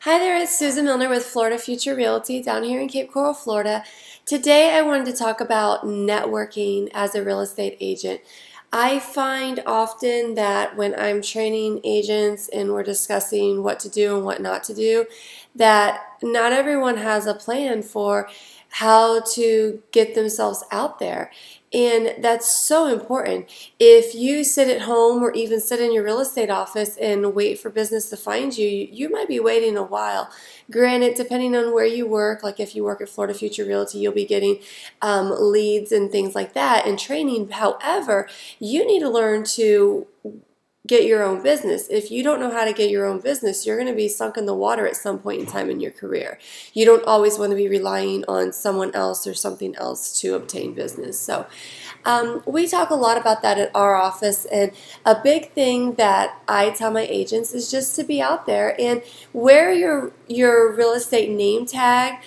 Hi there, it's Susan Milner with Florida Future Realty down here in Cape Coral, Florida. Today I wanted to talk about networking as a real estate agent. I find often that when I'm training agents and we're discussing what to do and what not to do, that not everyone has a plan for how to get themselves out there. And that's so important. If you sit at home or even sit in your real estate office and wait for business to find you, you might be waiting a while. Granted, depending on where you work, like if you work at Florida Future Realty, you'll be getting leads and things like that and training. However, you need to learn to get your own business. If you don't know how to get your own business, you're going to be sunk in the water at some point in time in your career. You don't always want to be relying on someone else or something else to obtain business. So we talk a lot about that at our office, and a big thing that I tell my agents is just to be out there and wear your real estate name tag.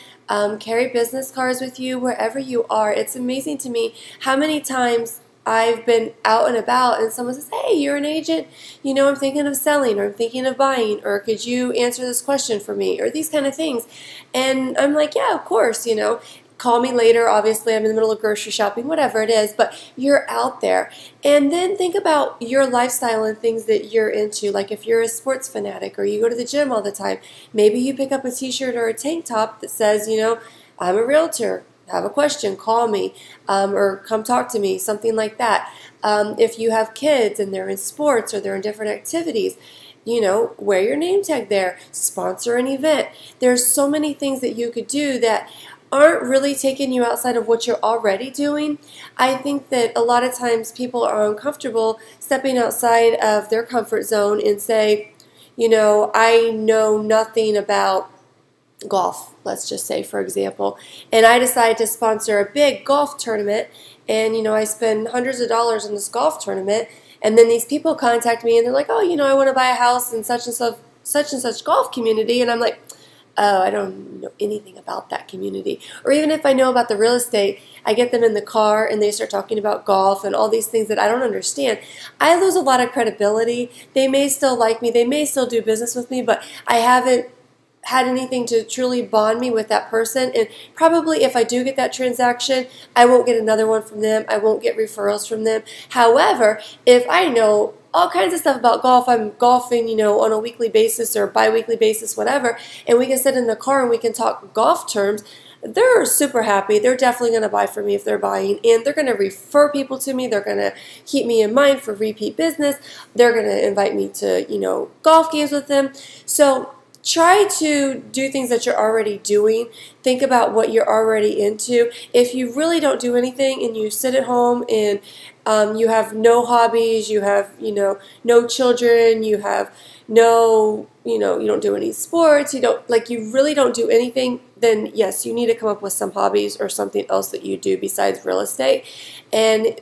Carry business cards with you wherever you are. It's amazing to me how many times I've been out and about and someone says, hey, you're an agent, you know, I'm thinking of selling or I'm thinking of buying, or could you answer this question for me, or these kind of things. And I'm like, yeah, of course, you know, call me later. Obviously, I'm in the middle of grocery shopping, whatever it is, but you're out there. And then think about your lifestyle and things that you're into. Like if you're a sports fanatic or you go to the gym all the time, maybe you pick up a t-shirt or a tank top that says, you know, I'm a realtor. Have a question, call me, or come talk to me, something like that. If you have kids and they're in sports or they're in different activities, you know, wear your name tag there, sponsor an event. There's so many things that you could do that aren't really taking you outside of what you're already doing. I think that a lot of times people are uncomfortable stepping outside of their comfort zone and say, you know, I know nothing about golf, let's just say, for example, and I decide to sponsor a big golf tournament, and you know, I spend hundreds of dollars in this golf tournament, and then these people contact me and they're like, oh, you know, I want to buy a house in such and such golf community, and I'm like, oh, I don't know anything about that community. Or even if I know about the real estate, I get them in the car and they start talking about golf and all these things that I don't understand. I lose a lot of credibility. They may still like me, they may still do business with me, but I haven't had anything to truly bond me with that person, and probably if I do get that transaction, I won't get another one from them. I won't get referrals from them. However, if I know all kinds of stuff about golf, I'm golfing, you know, on a weekly basis or bi-weekly basis, whatever, and we can sit in the car and we can talk golf terms, they're super happy. They're definitely going to buy from me if they're buying, and they're going to refer people to me. They're going to keep me in mind for repeat business. They're going to invite me to, you know, golf games with them. So try to do things that you're already doing. Think about what you're already into. If you really don't do anything and you sit at home and you have no hobbies, you have, you know, no children, you have no, you know, you don't do any sports, you don't, like, you really don't do anything, then yes, you need to come up with some hobbies or something else that you do besides real estate. And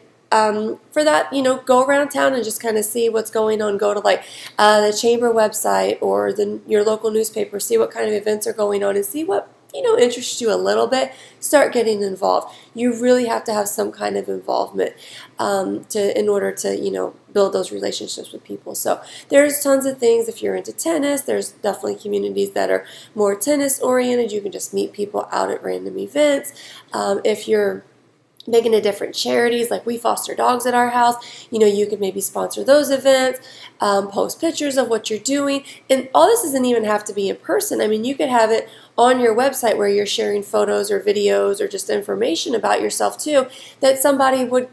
for that, you know, go around town and just kind of see what's going on. Go to like the chamber website or your local newspaper, see what kind of events are going on and see what, you know, interests you a little bit. Start getting involved. You really have to have some kind of involvement in order to, you know, build those relationships with people. So there's tons of things. If you're into tennis, there's definitely communities that are more tennis oriented. You can just meet people out at random events. If you're making a different charities, like we foster dogs at our house, you know, you could maybe sponsor those events, post pictures of what you're doing, and all this doesn't even have to be in person. I mean, you could have it on your website where you're sharing photos or videos or just information about yourself too, that somebody would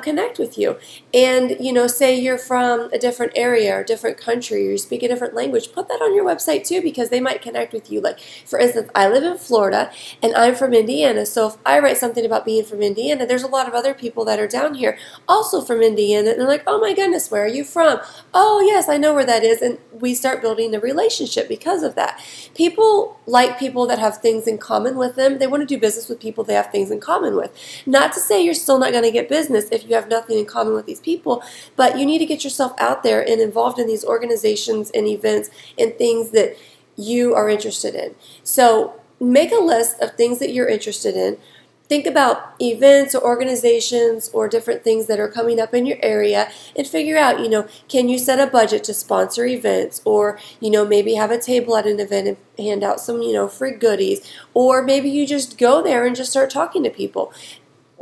connect with you. And, you know, say you're from a different area or different country, or you speak a different language, put that on your website too, because they might connect with you. Like, for instance, I live in Florida and I'm from Indiana, so if I write something about being from Indiana, there's a lot of other people that are down here also from Indiana, and they're like, oh my goodness, where are you from? Oh yes, I know where that is, and we start building a relationship because of that. People like people that have things in common with them. They want to do business with people they have things in common with. Not to say you're still not going to get business if you have nothing in common with these people, but you need to get yourself out there and involved in these organizations and events and things that you are interested in. So make a list of things that you're interested in. think about events or organizations or different things that are coming up in your area and figure out, can you set a budget to sponsor events, or, maybe have a table at an event and hand out some, free goodies, or maybe you just go there and just start talking to people.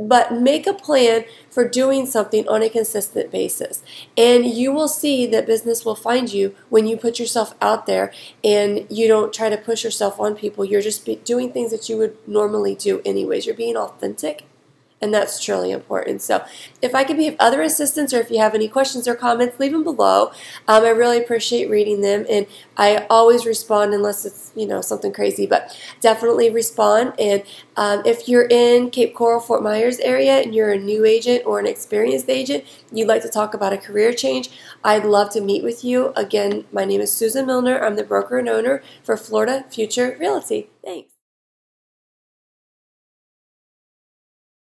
But make a plan for doing something on a consistent basis. And you will see that business will find you when you put yourself out there and you don't try to push yourself on people. You're just doing things that you would normally do anyways. You're being authentic. And that's truly important. So if I could be of other assistance, or if you have any questions or comments, leave them below. I really appreciate reading them, and I always respond unless it's, something crazy, but definitely respond. And if you're in Cape Coral, Fort Myers area, and you're a new agent or an experienced agent, you'd like to talk about a career change, I'd love to meet with you. Again, my name is Susan Milner. I'm the broker and owner for Florida Future Realty. Thanks.